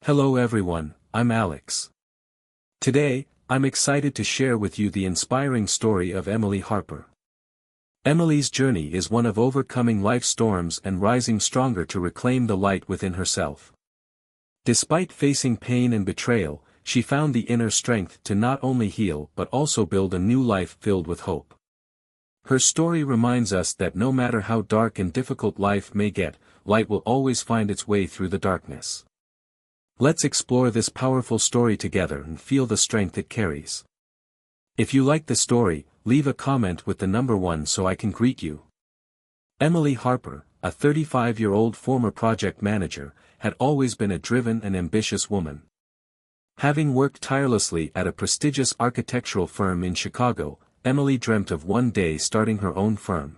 Hello everyone, I'm Alex. Today, I'm excited to share with you the inspiring story of Emily Harper. Emily's journey is one of overcoming life's storms and rising stronger to reclaim the light within herself. Despite facing pain and betrayal, she found the inner strength to not only heal but also build a new life filled with hope. Her story reminds us that no matter how dark and difficult life may get, light will always find its way through the darkness. Let's explore this powerful story together and feel the strength it carries. If you like the story, leave a comment with the number 1 so I can greet you. Emily Harper, a 35-year-old former project manager, had always been a driven and ambitious woman. Having worked tirelessly at a prestigious architectural firm in Chicago, Emily dreamt of one day starting her own firm.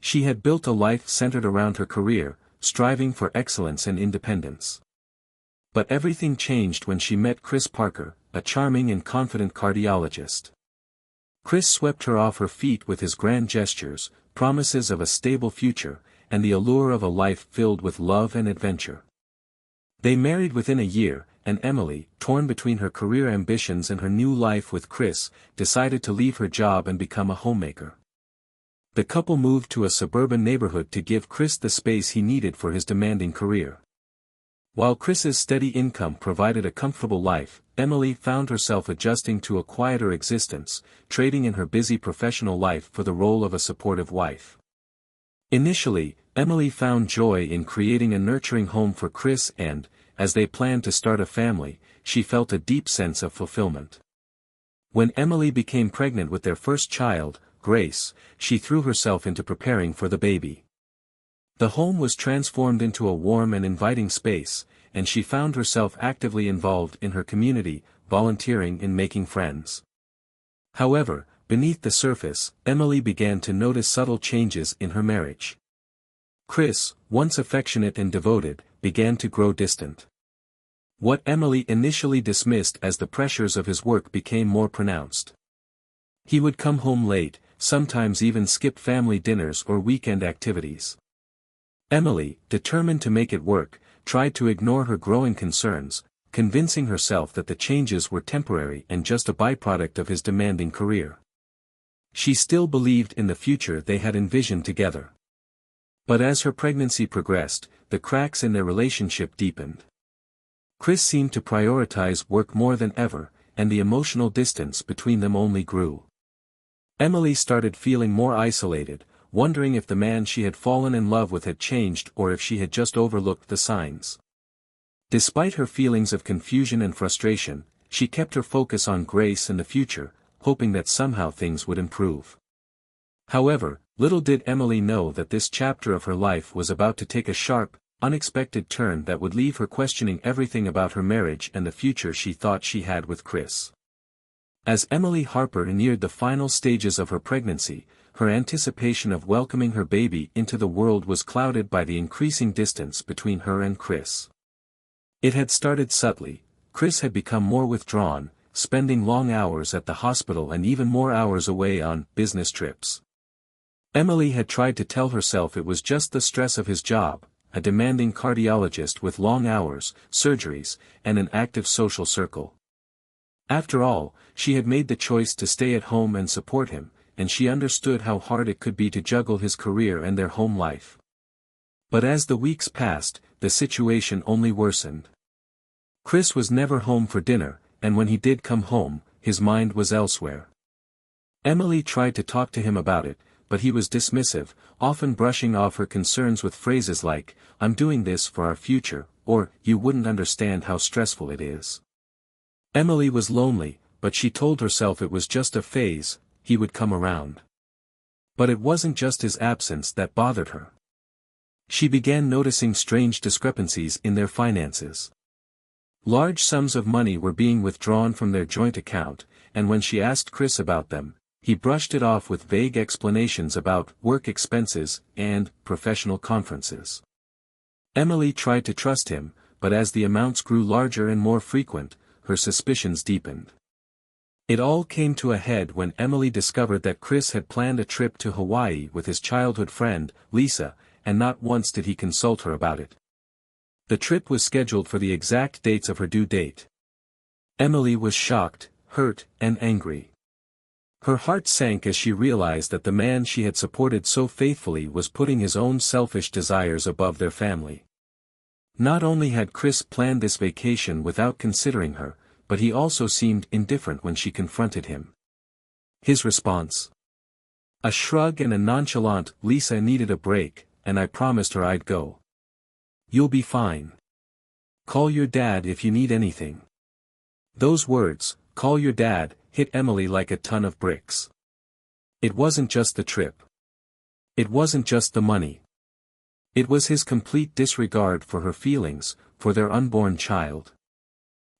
She had built a life centered around her career, striving for excellence and independence. But everything changed when she met Chris Parker, a charming and confident cardiologist. Chris swept her off her feet with his grand gestures, promises of a stable future, and the allure of a life filled with love and adventure. They married within a year, and Emily, torn between her career ambitions and her new life with Chris, decided to leave her job and become a homemaker. The couple moved to a suburban neighborhood to give Chris the space he needed for his demanding career. While Chris's steady income provided a comfortable life, Emily found herself adjusting to a quieter existence, trading in her busy professional life for the role of a supportive wife. Initially, Emily found joy in creating a nurturing home for Chris and, as they planned to start a family, she felt a deep sense of fulfillment. When Emily became pregnant with their first child, Grace, she threw herself into preparing for the baby. The home was transformed into a warm and inviting space, and she found herself actively involved in her community, volunteering and making friends. However, beneath the surface, Emily began to notice subtle changes in her marriage. Chris, once affectionate and devoted, began to grow distant. What Emily initially dismissed as the pressures of his work became more pronounced. He would come home late, sometimes even skip family dinners or weekend activities. Emily, determined to make it work, tried to ignore her growing concerns, convincing herself that the changes were temporary and just a byproduct of his demanding career. She still believed in the future they had envisioned together. But as her pregnancy progressed, the cracks in their relationship deepened. Chris seemed to prioritize work more than ever, and the emotional distance between them only grew. Emily started feeling more isolated, wondering if the man she had fallen in love with had changed or if she had just overlooked the signs. Despite her feelings of confusion and frustration, she kept her focus on Grace and the future, hoping that somehow things would improve. However, little did Emily know that this chapter of her life was about to take a sharp, unexpected turn that would leave her questioning everything about her marriage and the future she thought she had with Chris. As Emily Harper neared the final stages of her pregnancy, her anticipation of welcoming her baby into the world was clouded by the increasing distance between her and Chris. It had started subtly. Chris had become more withdrawn, spending long hours at the hospital and even more hours away on business trips. Emily had tried to tell herself it was just the stress of his job, a demanding cardiologist with long hours, surgeries, and an active social circle. After all, she had made the choice to stay at home and support him, and she understood how hard it could be to juggle his career and their home life. But as the weeks passed, the situation only worsened. Chris was never home for dinner, and when he did come home, his mind was elsewhere. Emily tried to talk to him about it, but he was dismissive, often brushing off her concerns with phrases like, "I'm doing this for our future," or, "You wouldn't understand how stressful it is." Emily was lonely, but she told herself it was just a phase, he would come around. But it wasn't just his absence that bothered her. She began noticing strange discrepancies in their finances. Large sums of money were being withdrawn from their joint account, and when she asked Chris about them, he brushed it off with vague explanations about work expenses and professional conferences. Emily tried to trust him, but as the amounts grew larger and more frequent, her suspicions deepened. It all came to a head when Emily discovered that Chris had planned a trip to Hawaii with his childhood friend, Lisa, and not once did he consult her about it. The trip was scheduled for the exact dates of her due date. Emily was shocked, hurt, and angry. Her heart sank as she realized that the man she had supported so faithfully was putting his own selfish desires above their family. Not only had Chris planned this vacation without considering her, but he also seemed indifferent when she confronted him. His response? A shrug and a nonchalant "Lisa needed a break, and I promised her I'd go. You'll be fine. Call your dad if you need anything." Those words, "call your dad," hit Emily like a ton of bricks. It wasn't just the trip. It wasn't just the money. It was his complete disregard for her feelings, for their unborn child.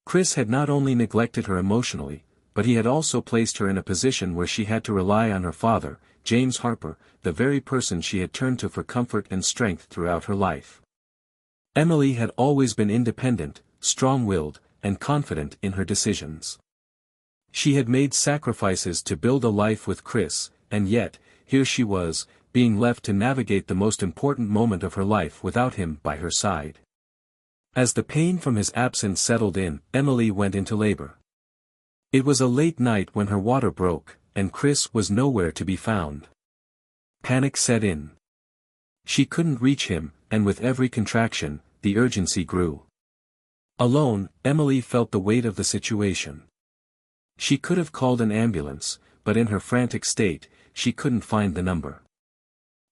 Chris had not only neglected her emotionally, but he had also placed her in a position where she had to rely on her father, James Harper, the very person she had turned to for comfort and strength throughout her life. Emily had always been independent, strong-willed, and confident in her decisions. She had made sacrifices to build a life with Chris, and yet, here she was, being left to navigate the most important moment of her life without him by her side. As the pain from his absence settled in, Emily went into labor. It was a late night when her water broke, and Chris was nowhere to be found. Panic set in. She couldn't reach him, and with every contraction, the urgency grew. Alone, Emily felt the weight of the situation. She could have called an ambulance, but in her frantic state, she couldn't find the number.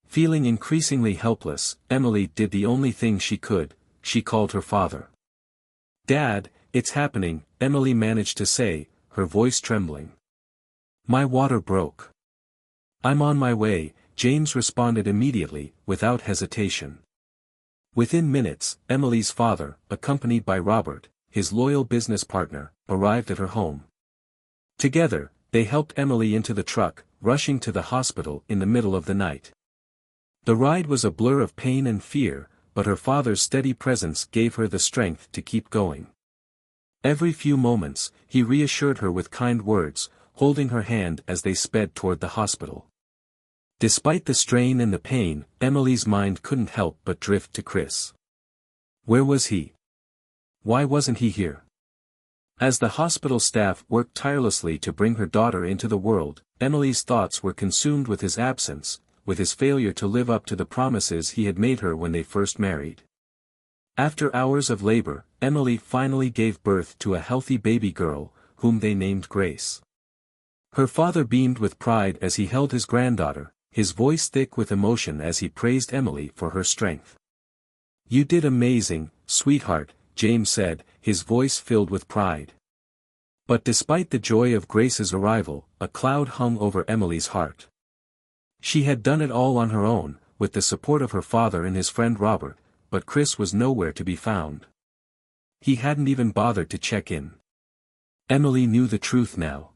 Feeling increasingly helpless, Emily did the only thing she could: she called her father. "Dad, it's happening," Emily managed to say, her voice trembling. "My water broke. I'm on my way," James responded immediately, without hesitation. Within minutes, Emily's father, accompanied by Robert, his loyal business partner, arrived at her home. Together, they helped Emily into the truck, rushing to the hospital in the middle of the night. The ride was a blur of pain and fear, but her father's steady presence gave her the strength to keep going. Every few moments, he reassured her with kind words, holding her hand as they sped toward the hospital. Despite the strain and the pain, Emily's mind couldn't help but drift to Chris. Where was he? Why wasn't he here? As the hospital staff worked tirelessly to bring her daughter into the world, Emily's thoughts were consumed with his absence, with his failure to live up to the promises he had made her when they first married. After hours of labor, Emily finally gave birth to a healthy baby girl, whom they named Grace. Her father beamed with pride as he held his granddaughter, his voice thick with emotion as he praised Emily for her strength. "You did amazing, sweetheart," James said, his voice filled with pride. But despite the joy of Grace's arrival, a cloud hung over Emily's heart. She had done it all on her own, with the support of her father and his friend Robert, but Chris was nowhere to be found. He hadn't even bothered to check in. Emily knew the truth now.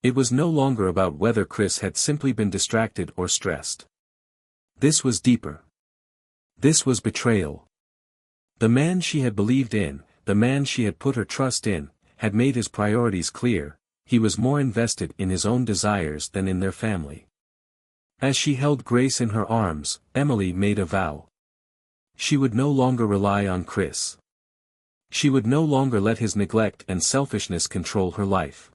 It was no longer about whether Chris had simply been distracted or stressed. This was deeper. This was betrayal. The man she had believed in, the man she had put her trust in, had made his priorities clear. He was more invested in his own desires than in their family. As she held Grace in her arms, Emily made a vow. She would no longer rely on Chris. She would no longer let his neglect and selfishness control her life.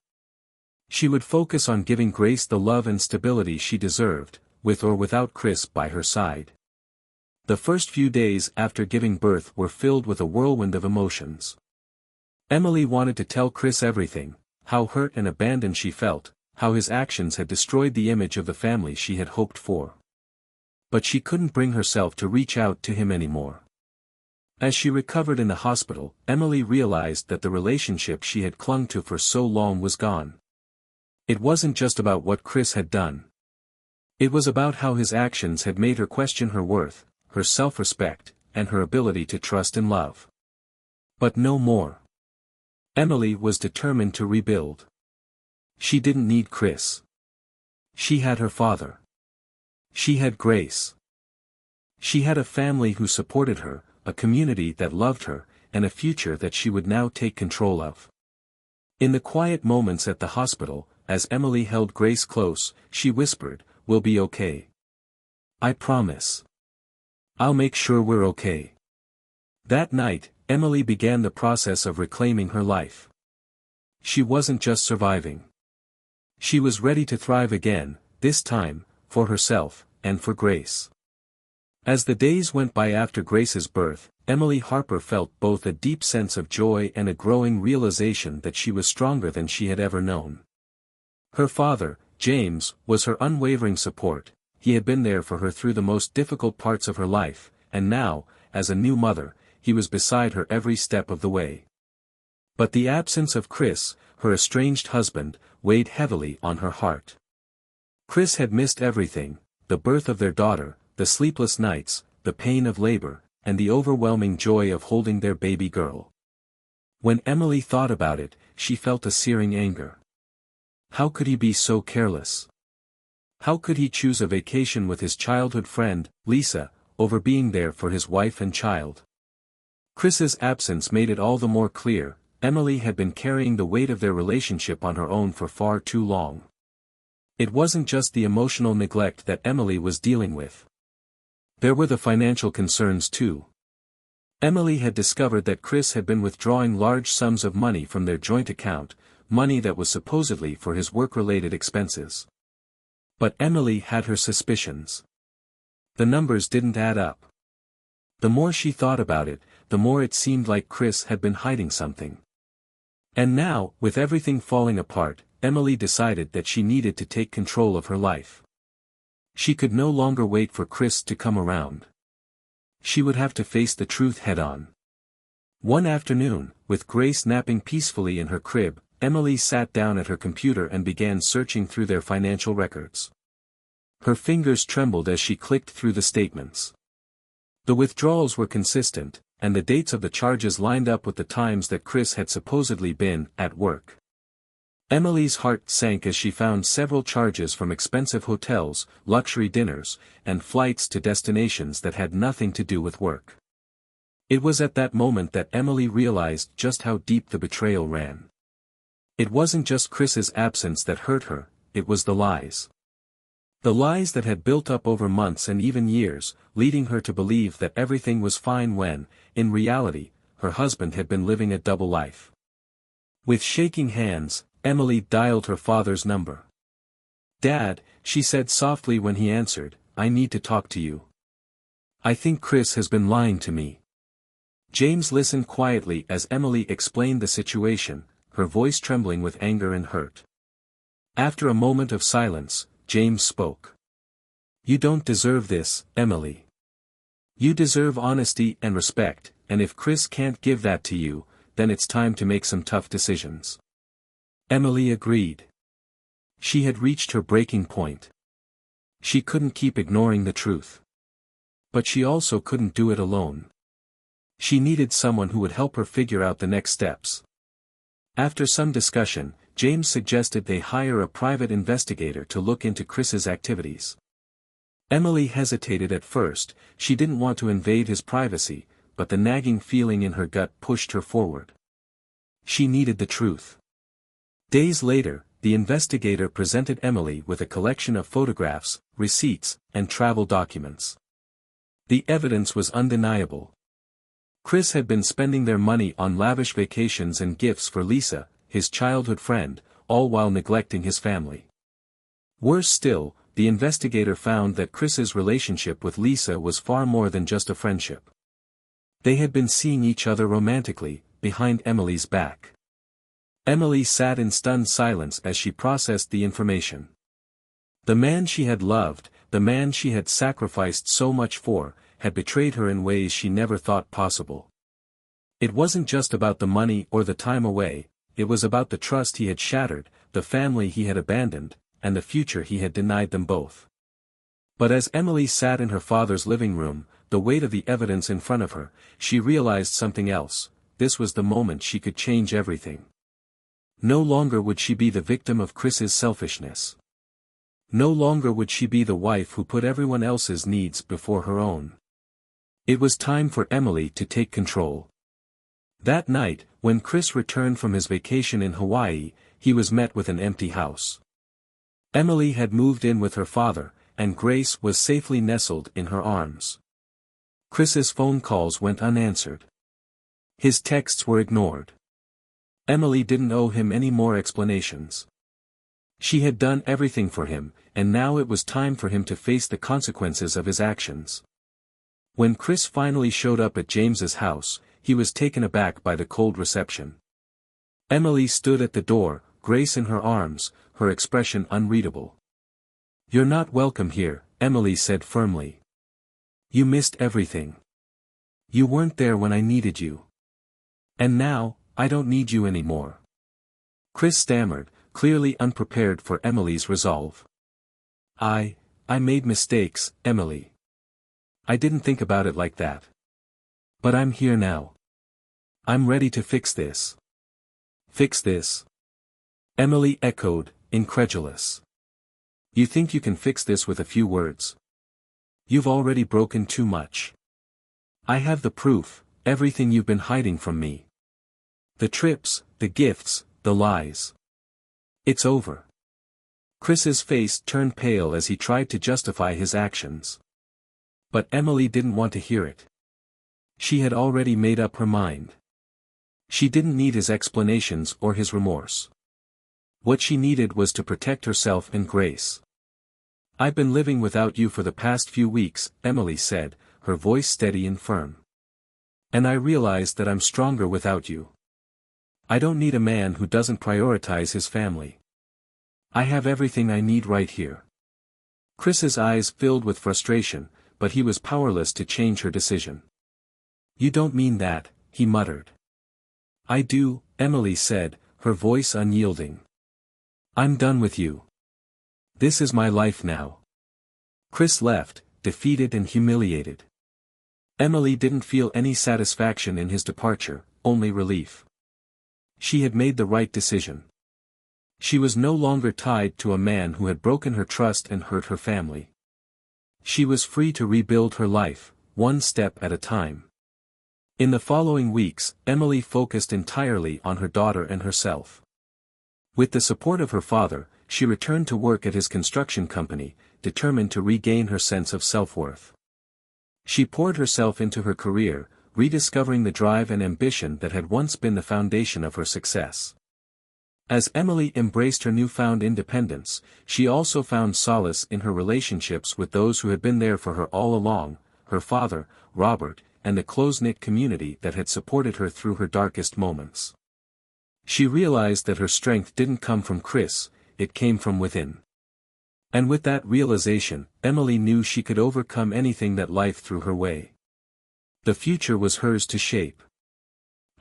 She would focus on giving Grace the love and stability she deserved, with or without Chris by her side. The first few days after giving birth were filled with a whirlwind of emotions. Emily wanted to tell Chris everything, how hurt and abandoned she felt, how his actions had destroyed the image of the family she had hoped for. But she couldn't bring herself to reach out to him anymore. As she recovered in the hospital, Emily realized that the relationship she had clung to for so long was gone. It wasn't just about what Chris had done. It was about how his actions had made her question her worth, her self-respect, and her ability to trust and love. But no more. Emily was determined to rebuild. She didn't need Chris. She had her father. She had Grace. She had a family who supported her, a community that loved her, and a future that she would now take control of. In the quiet moments at the hospital, as Emily held Grace close, she whispered, "We'll be okay. I promise. I'll make sure we're okay." That night, Emily began the process of reclaiming her life. She wasn't just surviving. She was ready to thrive again, this time, for herself, and for Grace. As the days went by after Grace's birth, Emily Harper felt both a deep sense of joy and a growing realization that she was stronger than she had ever known. Her father, James, was her unwavering support. He had been there for her through the most difficult parts of her life, and now, as a new mother, he was beside her every step of the way. But the absence of Chris, her estranged husband, weighed heavily on her heart. Chris had missed everything: the birth of their daughter, the sleepless nights, the pain of labor, and the overwhelming joy of holding their baby girl. When Emily thought about it, she felt a searing anger. How could he be so careless? How could he choose a vacation with his childhood friend, Lisa, over being there for his wife and child? Chris's absence made it all the more clear: Emily had been carrying the weight of their relationship on her own for far too long. It wasn't just the emotional neglect that Emily was dealing with. There were the financial concerns too. Emily had discovered that Chris had been withdrawing large sums of money from their joint account, money that was supposedly for his work-related expenses. But Emily had her suspicions. The numbers didn't add up. The more she thought about it, the more it seemed like Chris had been hiding something. And now, with everything falling apart, Emily decided that she needed to take control of her life. She could no longer wait for Chris to come around. She would have to face the truth head-on. One afternoon, with Grace napping peacefully in her crib, Emily sat down at her computer and began searching through their financial records. Her fingers trembled as she clicked through the statements. The withdrawals were consistent, and the dates of the charges lined up with the times that Chris had supposedly been at work. Emily's heart sank as she found several charges from expensive hotels, luxury dinners, and flights to destinations that had nothing to do with work. It was at that moment that Emily realized just how deep the betrayal ran. It wasn't just Chris's absence that hurt her, it was the lies. The lies that had built up over months and even years, leading her to believe that everything was fine when, in reality, her husband had been living a double life. With shaking hands, Emily dialed her father's number. "Dad," she said softly when he answered, "I need to talk to you. I think Chris has been lying to me." James listened quietly as Emily explained the situation, her voice trembling with anger and hurt. After a moment of silence, James spoke. "You don't deserve this, Emily. You deserve honesty and respect, and if Chris can't give that to you, then it's time to make some tough decisions." Emily agreed. She had reached her breaking point. She couldn't keep ignoring the truth. But she also couldn't do it alone. She needed someone who would help her figure out the next steps. After some discussion, James suggested they hire a private investigator to look into Chris's activities. Emily hesitated at first. She didn't want to invade his privacy, but the nagging feeling in her gut pushed her forward. She needed the truth. Days later, the investigator presented Emily with a collection of photographs, receipts, and travel documents. The evidence was undeniable. Chris had been spending their money on lavish vacations and gifts for Lisa, his childhood friend, all while neglecting his family. Worse still, the investigator found that Chris's relationship with Lisa was far more than just a friendship. They had been seeing each other romantically, behind Emily's back. Emily sat in stunned silence as she processed the information. The man she had loved, the man she had sacrificed so much for, had betrayed her in ways she never thought possible. It wasn't just about the money or the time away, it was about the trust he had shattered, the family he had abandoned, and the future he had denied them both. But as Emily sat in her father's living room, the weight of the evidence in front of her, she realized something else: this was the moment she could change everything. No longer would she be the victim of Chris's selfishness. No longer would she be the wife who put everyone else's needs before her own. It was time for Emily to take control. That night, when Chris returned from his vacation in Hawaii, he was met with an empty house. Emily had moved in with her father, and Grace was safely nestled in her arms. Chris's phone calls went unanswered. His texts were ignored. Emily didn't owe him any more explanations. She had done everything for him, and now it was time for him to face the consequences of his actions. When Chris finally showed up at James's house, he was taken aback by the cold reception. Emily stood at the door, Grace in her arms, her expression unreadable. "You're not welcome here," Emily said firmly. "You missed everything. You weren't there when I needed you. And now, I don't need you anymore." Chris stammered, clearly unprepared for Emily's resolve. I made mistakes, Emily. I didn't think about it like that. But I'm here now. I'm ready to fix this." "Fix this?" Emily echoed, incredulous. "You think you can fix this with a few words? You've already broken too much. I have the proof, everything you've been hiding from me. The trips, the gifts, the lies. It's over." Chris's face turned pale as he tried to justify his actions. But Emily didn't want to hear it. She had already made up her mind. She didn't need his explanations or his remorse. What she needed was to protect herself and Grace. "I've been living without you for the past few weeks," Emily said, her voice steady and firm. "And I realize that I'm stronger without you. I don't need a man who doesn't prioritize his family. I have everything I need right here." Chris's eyes filled with frustration, but he was powerless to change her decision. "You don't mean that," he muttered. "I do," Emily said, her voice unyielding. "I'm done with you. This is my life now." Chris left, defeated and humiliated. Emily didn't feel any satisfaction in his departure, only relief. She had made the right decision. She was no longer tied to a man who had broken her trust and hurt her family. She was free to rebuild her life, one step at a time. In the following weeks, Emily focused entirely on her daughter and herself. With the support of her father, she returned to work at his construction company, determined to regain her sense of self-worth. She poured herself into her career, rediscovering the drive and ambition that had once been the foundation of her success. As Emily embraced her newfound independence, she also found solace in her relationships with those who had been there for her all along, her father, Robert, and the close-knit community that had supported her through her darkest moments. She realized that her strength didn't come from Chris, it came from within. And with that realization, Emily knew she could overcome anything that life threw her way. The future was hers to shape.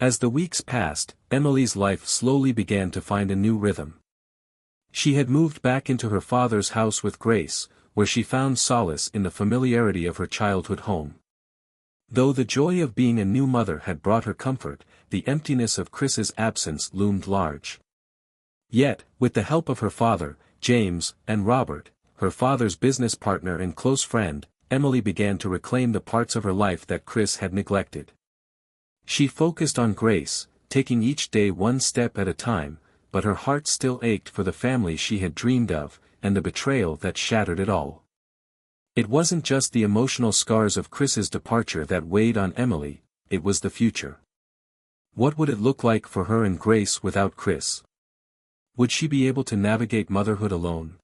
As the weeks passed, Emily's life slowly began to find a new rhythm. She had moved back into her father's house with Grace, where she found solace in the familiarity of her childhood home. Though the joy of being a new mother had brought her comfort, the emptiness of Chris's absence loomed large. Yet, with the help of her father, James, and Robert, her father's business partner and close friend, Emily began to reclaim the parts of her life that Chris had neglected. She focused on Grace, taking each day one step at a time, but her heart still ached for the family she had dreamed of, and the betrayal that shattered it all. It wasn't just the emotional scars of Chris's departure that weighed on Emily, it was the future. What would it look like for her and Grace without Chris? Would she be able to navigate motherhood alone?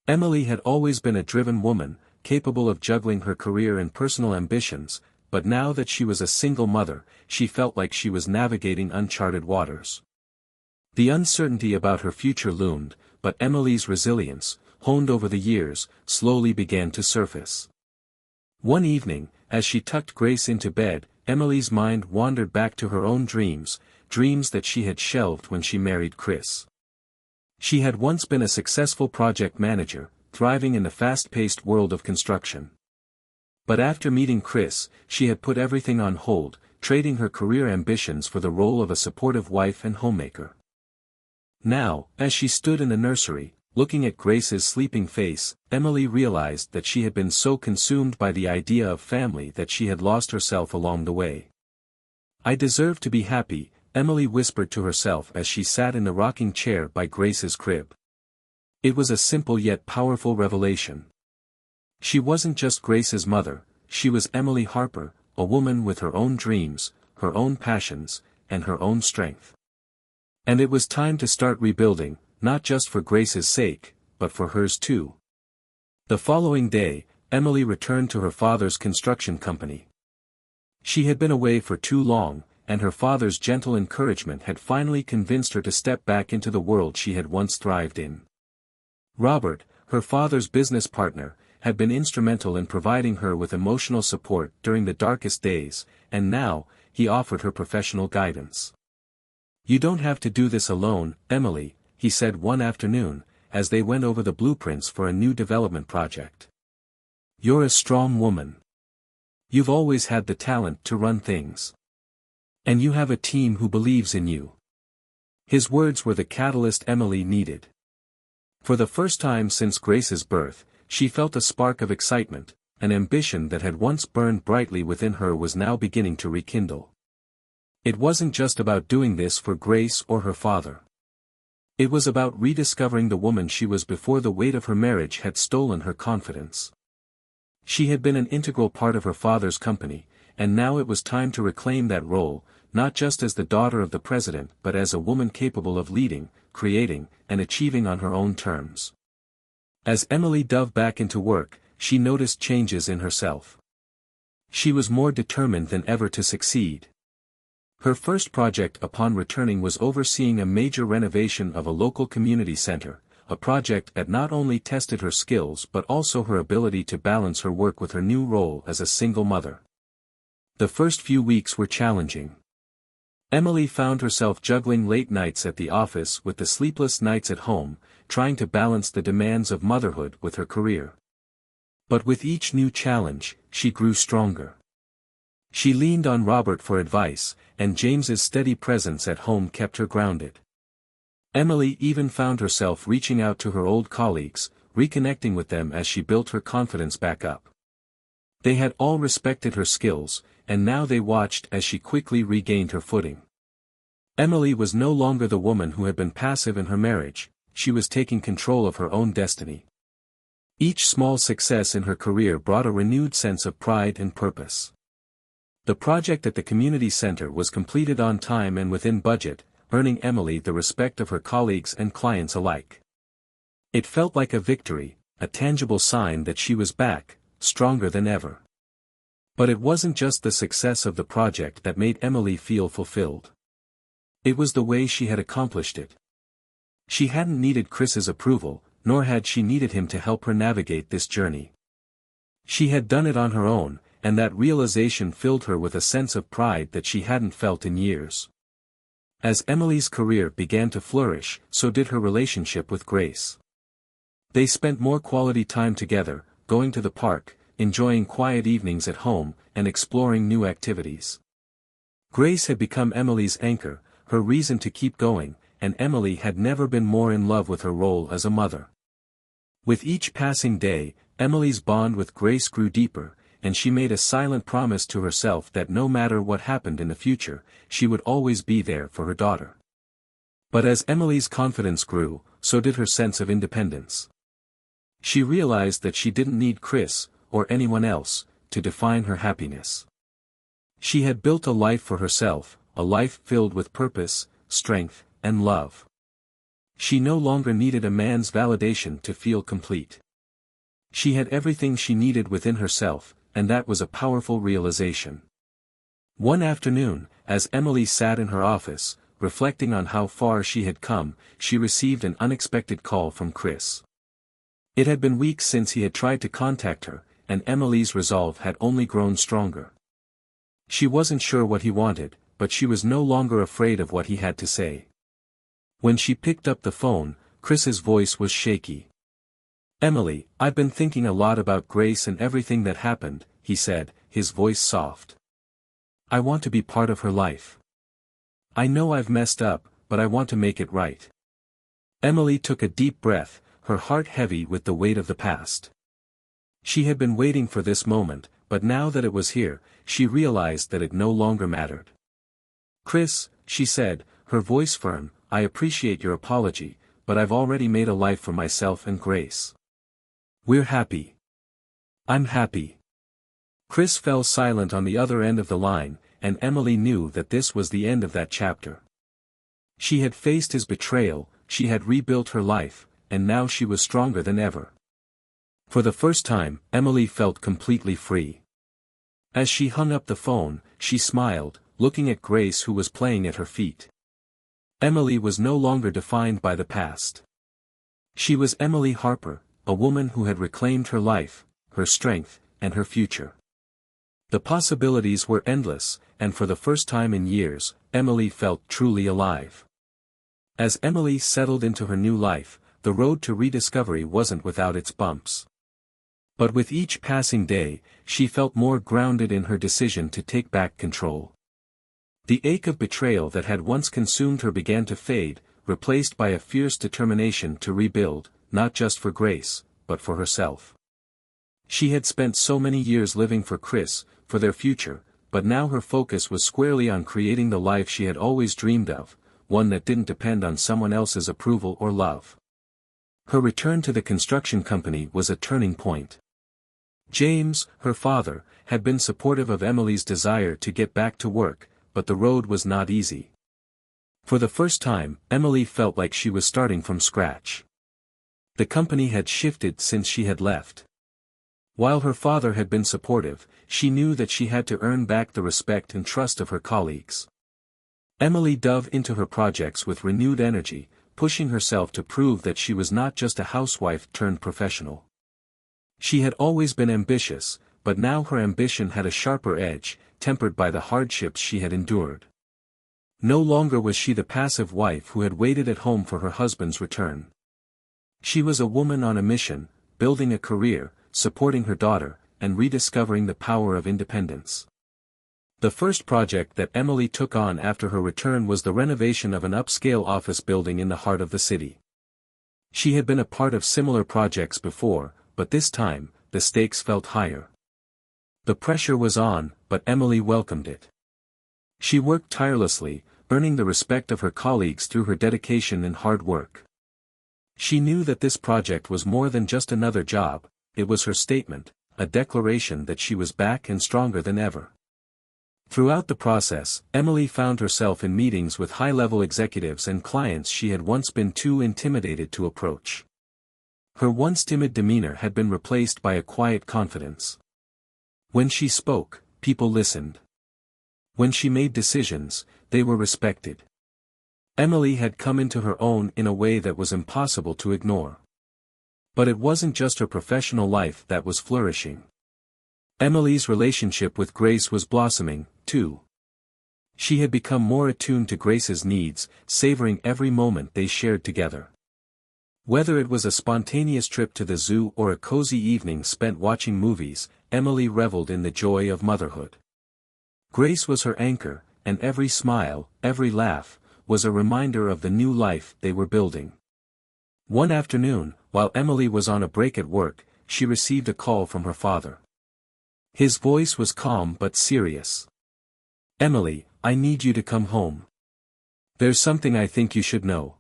Emily had always been a driven woman, capable of juggling her career and personal ambitions, but now that she was a single mother, she felt like she was navigating uncharted waters. The uncertainty about her future loomed, but Emily's resilience, honed over the years, slowly began to surface. One evening, as she tucked Grace into bed, Emily's mind wandered back to her own dreams, dreams that she had shelved when she married Chris. She had once been a successful project manager, thriving in the fast-paced world of construction. But after meeting Chris, she had put everything on hold, trading her career ambitions for the role of a supportive wife and homemaker. Now, as she stood in the nursery, looking at Grace's sleeping face, Emily realized that she had been so consumed by the idea of family that she had lost herself along the way. "I deserve to be happy," Emily whispered to herself as she sat in the rocking chair by Grace's crib. It was a simple yet powerful revelation. She wasn't just Grace's mother, she was Emily Harper, a woman with her own dreams, her own passions, and her own strength. And it was time to start rebuilding, not just for Grace's sake, but for hers too. The following day, Emily returned to her father's construction company. She had been away for too long, and her father's gentle encouragement had finally convinced her to step back into the world she had once thrived in. Robert, her father's business partner, had been instrumental in providing her with emotional support during the darkest days, and now, he offered her professional guidance. "You don't have to do this alone, Emily," he said one afternoon, as they went over the blueprints for a new development project. "You're a strong woman. You've always had the talent to run things. And you have a team who believes in you." His words were the catalyst Emily needed. For the first time since Grace's birth, she felt a spark of excitement, an ambition that had once burned brightly within her was now beginning to rekindle. It wasn't just about doing this for Grace or her father. It was about rediscovering the woman she was before the weight of her marriage had stolen her confidence. She had been an integral part of her father's company, and now it was time to reclaim that role, not just as the daughter of the president but as a woman capable of leading, creating, and achieving on her own terms. As Emily dove back into work, she noticed changes in herself. She was more determined than ever to succeed. Her first project upon returning was overseeing a major renovation of a local community center, a project that not only tested her skills but also her ability to balance her work with her new role as a single mother. The first few weeks were challenging. Emily found herself juggling late nights at the office with the sleepless nights at home, trying to balance the demands of motherhood with her career. But with each new challenge, she grew stronger. She leaned on Robert for advice, and James's steady presence at home kept her grounded. Emily even found herself reaching out to her old colleagues, reconnecting with them as she built her confidence back up. They had all respected her skills, and now they watched as she quickly regained her footing. Emily was no longer the woman who had been passive in her marriage, she was taking control of her own destiny. Each small success in her career brought a renewed sense of pride and purpose. The project at the community center was completed on time and within budget, earning Emily the respect of her colleagues and clients alike. It felt like a victory, a tangible sign that she was back, stronger than ever. But it wasn't just the success of the project that made Emily feel fulfilled. It was the way she had accomplished it. She hadn't needed Chris's approval, nor had she needed him to help her navigate this journey. She had done it on her own, and that realization filled her with a sense of pride that she hadn't felt in years. As Emily's career began to flourish, so did her relationship with Grace. They spent more quality time together, going to the park, enjoying quiet evenings at home, and exploring new activities. Grace had become Emily's anchor, her reason to keep going, and Emily had never been more in love with her role as a mother. With each passing day, Emily's bond with Grace grew deeper, and she made a silent promise to herself that no matter what happened in the future, she would always be there for her daughter. But as Emily's confidence grew, so did her sense of independence. She realized that she didn't need Chris, or anyone else, to define her happiness. She had built a life for herself, a life filled with purpose, strength, and love. She no longer needed a man's validation to feel complete. She had everything she needed within herself, and that was a powerful realization. One afternoon, as Emily sat in her office, reflecting on how far she had come, she received an unexpected call from Chris. It had been weeks since he had tried to contact her, and Emily's resolve had only grown stronger. She wasn't sure what he wanted, but she was no longer afraid of what he had to say. When she picked up the phone, Chris's voice was shaky. "Emily, I've been thinking a lot about Grace and everything that happened," he said, his voice soft. "I want to be part of her life. I know I've messed up, but I want to make it right." Emily took a deep breath, her heart heavy with the weight of the past. She had been waiting for this moment, but now that it was here, she realized that it no longer mattered. "Chris," she said, her voice firm, "I appreciate your apology, but I've already made a life for myself and Grace. We're happy. I'm happy." Chris fell silent on the other end of the line, and Emily knew that this was the end of that chapter. She had faced his betrayal, she had rebuilt her life, and now she was stronger than ever. For the first time, Emily felt completely free. As she hung up the phone, she smiled, looking at Grace who was playing at her feet. Emily was no longer defined by the past. She was Emily Harper, a woman who had reclaimed her life, her strength, and her future. The possibilities were endless, and for the first time in years, Emily felt truly alive. As Emily settled into her new life, the road to rediscovery wasn't without its bumps. But with each passing day, she felt more grounded in her decision to take back control. The ache of betrayal that had once consumed her began to fade, replaced by a fierce determination to rebuild, not just for Grace, but for herself. She had spent so many years living for Chris, for their future, but now her focus was squarely on creating the life she had always dreamed of, one that didn't depend on someone else's approval or love. Her return to the construction company was a turning point. James, her father, had been supportive of Emily's desire to get back to work, but the road was not easy. For the first time, Emily felt like she was starting from scratch. The company had shifted since she had left. While her father had been supportive, she knew that she had to earn back the respect and trust of her colleagues. Emily dove into her projects with renewed energy, pushing herself to prove that she was not just a housewife turned professional. She had always been ambitious, but now her ambition had a sharper edge, tempered by the hardships she had endured. No longer was she the passive wife who had waited at home for her husband's return. She was a woman on a mission, building a career, supporting her daughter, and rediscovering the power of independence. The first project that Emily took on after her return was the renovation of an upscale office building in the heart of the city. She had been a part of similar projects before, but this time, the stakes felt higher. The pressure was on, but Emily welcomed it. She worked tirelessly, earning the respect of her colleagues through her dedication and hard work. She knew that this project was more than just another job, it was her statement, a declaration that she was back and stronger than ever. Throughout the process, Emily found herself in meetings with high-level executives and clients she had once been too intimidated to approach. Her once timid demeanor had been replaced by a quiet confidence. When she spoke, people listened. When she made decisions, they were respected. Emily had come into her own in a way that was impossible to ignore. But it wasn't just her professional life that was flourishing. Emily's relationship with Grace was blossoming, too. She had become more attuned to Grace's needs, savoring every moment they shared together. Whether it was a spontaneous trip to the zoo or a cozy evening spent watching movies, Emily reveled in the joy of motherhood. Grace was her anchor, and every smile, every laugh, was a reminder of the new life they were building. One afternoon, while Emily was on a break at work, she received a call from her father. His voice was calm but serious. "Emily, I need you to come home. There's something I think you should know."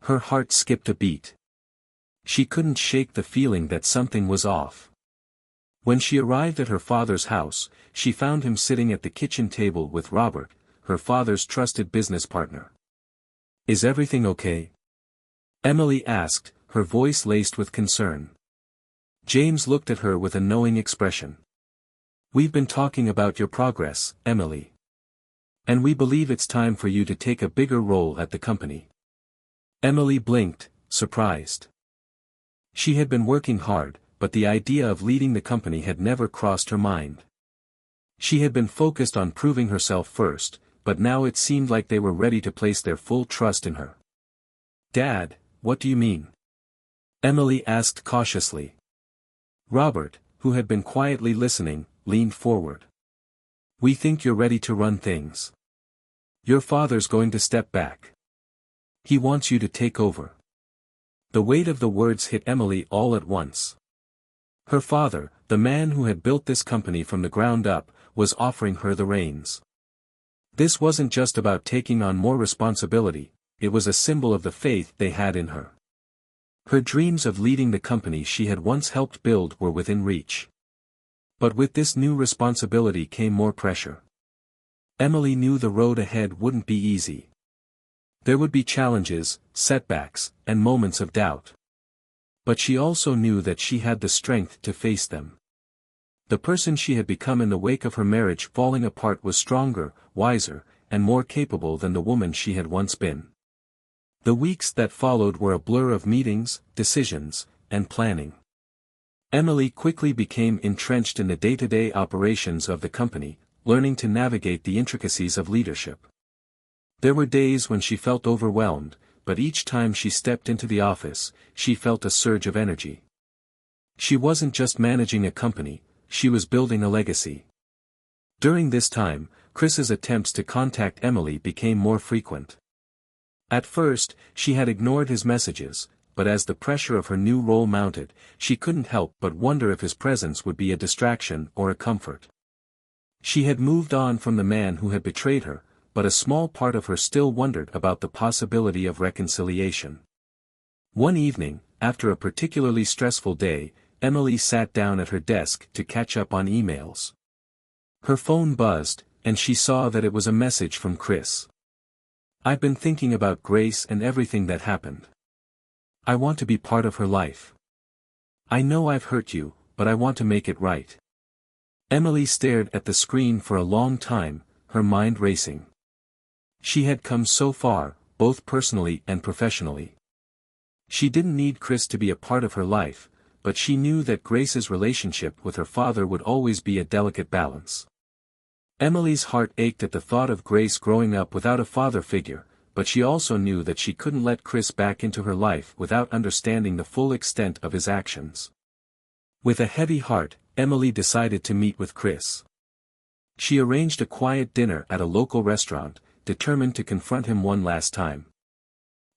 Her heart skipped a beat. She couldn't shake the feeling that something was off. When she arrived at her father's house, she found him sitting at the kitchen table with Robert, her father's trusted business partner. "Is everything okay?" Emily asked, her voice laced with concern. James looked at her with a knowing expression. "We've been talking about your progress, Emily. And we believe it's time for you to take a bigger role at the company." Emily blinked, surprised. She had been working hard, but the idea of leading the company had never crossed her mind. She had been focused on proving herself first, but now it seemed like they were ready to place their full trust in her. "Dad, what do you mean?" Emily asked cautiously. Robert, who had been quietly listening, leaned forward. "We think you're ready to run things. Your father's going to step back. He wants you to take over." The weight of the words hit Emily all at once. Her father, the man who had built this company from the ground up, was offering her the reins. This wasn't just about taking on more responsibility, it was a symbol of the faith they had in her. Her dreams of leading the company she had once helped build were within reach. But with this new responsibility came more pressure. Emily knew the road ahead wouldn't be easy. There would be challenges, setbacks, and moments of doubt. But she also knew that she had the strength to face them. The person she had become in the wake of her marriage falling apart was stronger, wiser, and more capable than the woman she had once been. The weeks that followed were a blur of meetings, decisions, and planning. Emily quickly became entrenched in the day-to-day operations of the company, learning to navigate the intricacies of leadership. There were days when she felt overwhelmed, but each time she stepped into the office, she felt a surge of energy. She wasn't just managing a company, she was building a legacy. During this time, Chris's attempts to contact Emily became more frequent. At first, she had ignored his messages, but as the pressure of her new role mounted, she couldn't help but wonder if his presence would be a distraction or a comfort. She had moved on from the man who had betrayed her, but a small part of her still wondered about the possibility of reconciliation. One evening, after a particularly stressful day, Emily sat down at her desk to catch up on emails. Her phone buzzed, and she saw that it was a message from Chris. "I've been thinking about Grace and everything that happened. I want to be part of her life. I know I've hurt you, but I want to make it right." Emily stared at the screen for a long time, her mind racing. She had come so far, both personally and professionally. She didn't need Chris to be a part of her life, but she knew that Grace's relationship with her father would always be a delicate balance. Emily's heart ached at the thought of Grace growing up without a father figure, but she also knew that she couldn't let Chris back into her life without understanding the full extent of his actions. With a heavy heart, Emily decided to meet with Chris. She arranged a quiet dinner at a local restaurant, determined to confront him one last time.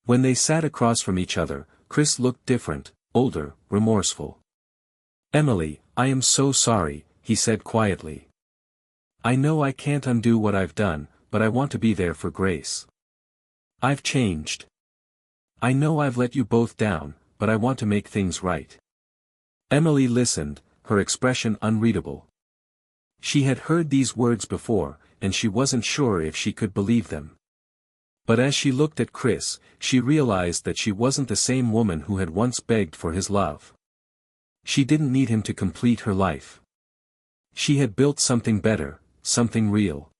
When they sat across from each other, Chris looked different, older, remorseful. "Emily, I am so sorry," he said quietly. "I know I can't undo what I've done, but I want to be there for Grace. I've changed. I know I've let you both down, but I want to make things right." Emily listened, her expression unreadable. She had heard these words before, and she wasn't sure if she could believe them. But as she looked at Chris, she realized that she wasn't the same woman who had once begged for his love. She didn't need him to complete her life. She had built something better, something real.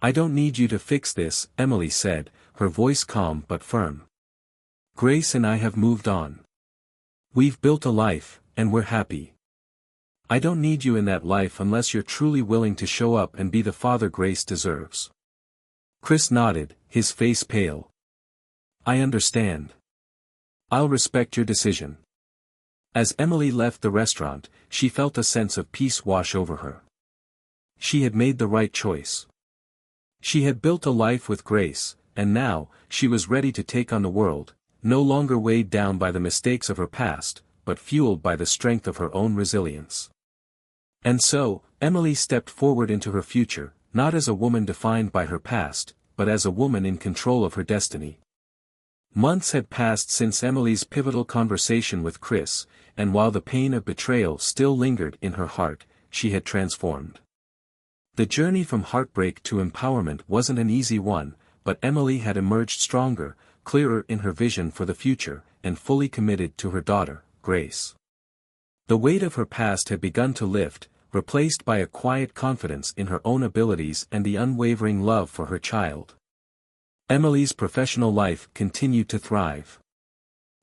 "I don't need you to fix this," Emily said, her voice calm but firm. "Grace and I have moved on. We've built a life, and we're happy. I don't need you in that life unless you're truly willing to show up and be the father Grace deserves." Chris nodded, his face pale. "I understand. I'll respect your decision." As Emily left the restaurant, she felt a sense of peace wash over her. She had made the right choice. She had built a life with Grace, and now, she was ready to take on the world, no longer weighed down by the mistakes of her past, but fueled by the strength of her own resilience. And so, Emily stepped forward into her future, not as a woman defined by her past, but as a woman in control of her destiny. Months had passed since Emily's pivotal conversation with Chris, and while the pain of betrayal still lingered in her heart, she had transformed. The journey from heartbreak to empowerment wasn't an easy one, but Emily had emerged stronger, clearer in her vision for the future, and fully committed to her daughter, Grace. The weight of her past had begun to lift, replaced by a quiet confidence in her own abilities and the unwavering love for her child. Emily's professional life continued to thrive.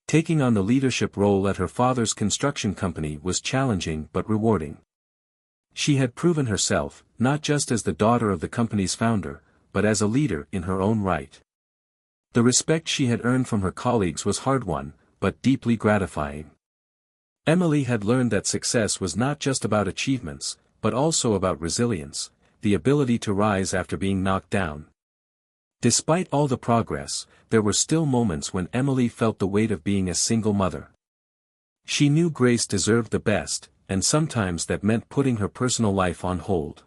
Taking on the leadership role at her father's construction company was challenging but rewarding. She had proven herself, not just as the daughter of the company's founder, but as a leader in her own right. The respect she had earned from her colleagues was hard-won, but deeply gratifying. Emily had learned that success was not just about achievements, but also about resilience, the ability to rise after being knocked down. Despite all the progress, there were still moments when Emily felt the weight of being a single mother. She knew Grace deserved the best, and sometimes that meant putting her personal life on hold.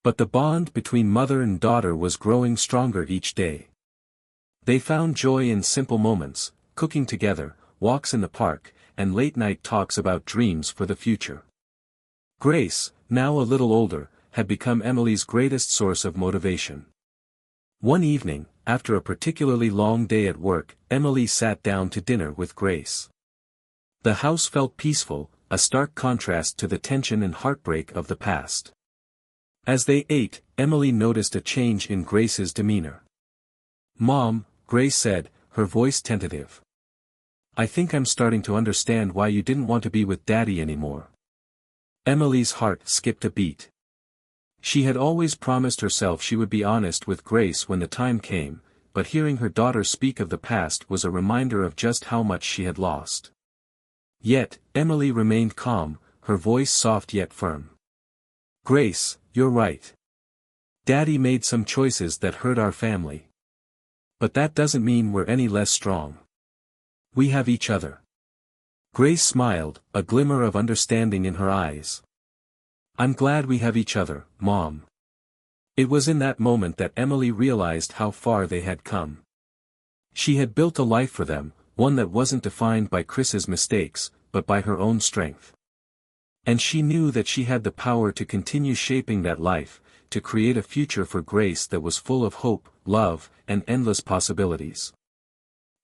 But the bond between mother and daughter was growing stronger each day. They found joy in simple moments, cooking together, walks in the park, and late-night talks about dreams for the future. Grace, now a little older, had become Emily's greatest source of motivation. One evening, after a particularly long day at work, Emily sat down to dinner with Grace. The house felt peaceful, a stark contrast to the tension and heartbreak of the past. As they ate, Emily noticed a change in Grace's demeanor. "Mom," Grace said, her voice tentative. "I think I'm starting to understand why you didn't want to be with Daddy anymore." Emily's heart skipped a beat. She had always promised herself she would be honest with Grace when the time came, but hearing her daughter speak of the past was a reminder of just how much she had lost. Yet, Emily remained calm, her voice soft yet firm. "Grace, you're right. Daddy made some choices that hurt our family. But that doesn't mean we're any less strong. We have each other." Grace smiled, a glimmer of understanding in her eyes. "I'm glad we have each other, Mom." It was in that moment that Emily realized how far they had come. She had built a life for them, one that wasn't defined by Chris's mistakes, but by her own strength. And she knew that she had the power to continue shaping that life, to create a future for Grace that was full of hope, love, and endless possibilities.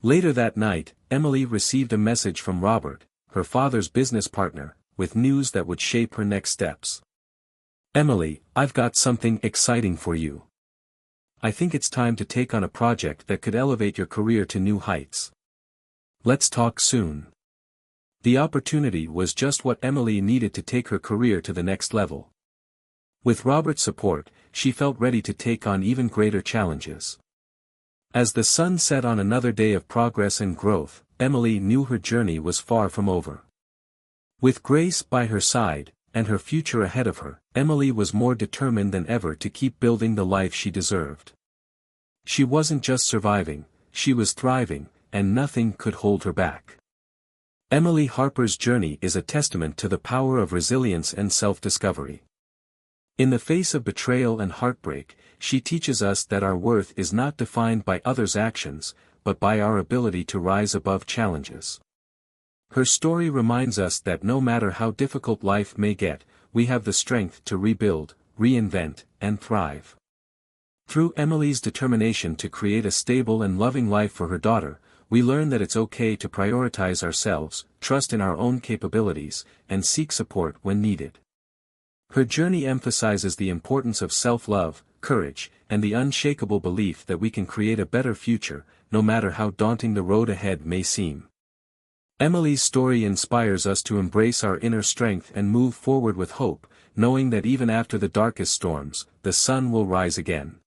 Later that night, Emily received a message from Robert, her father's business partner, with news that would shape her next steps. "Emily, I've got something exciting for you. I think it's time to take on a project that could elevate your career to new heights. Let's talk soon." The opportunity was just what Emily needed to take her career to the next level. With Robert's support, she felt ready to take on even greater challenges. As the sun set on another day of progress and growth, Emily knew her journey was far from over. With Grace by her side, and her future ahead of her, Emily was more determined than ever to keep building the life she deserved. She wasn't just surviving, she was thriving, and nothing could hold her back. Emily Harper's journey is a testament to the power of resilience and self-discovery. In the face of betrayal and heartbreak, she teaches us that our worth is not defined by others' actions, but by our ability to rise above challenges. Her story reminds us that no matter how difficult life may get, we have the strength to rebuild, reinvent, and thrive. Through Emily's determination to create a stable and loving life for her daughter, we learn that it's okay to prioritize ourselves, trust in our own capabilities, and seek support when needed. Her journey emphasizes the importance of self-love, courage, and the unshakable belief that we can create a better future, no matter how daunting the road ahead may seem. Emily's story inspires us to embrace our inner strength and move forward with hope, knowing that even after the darkest storms, the sun will rise again.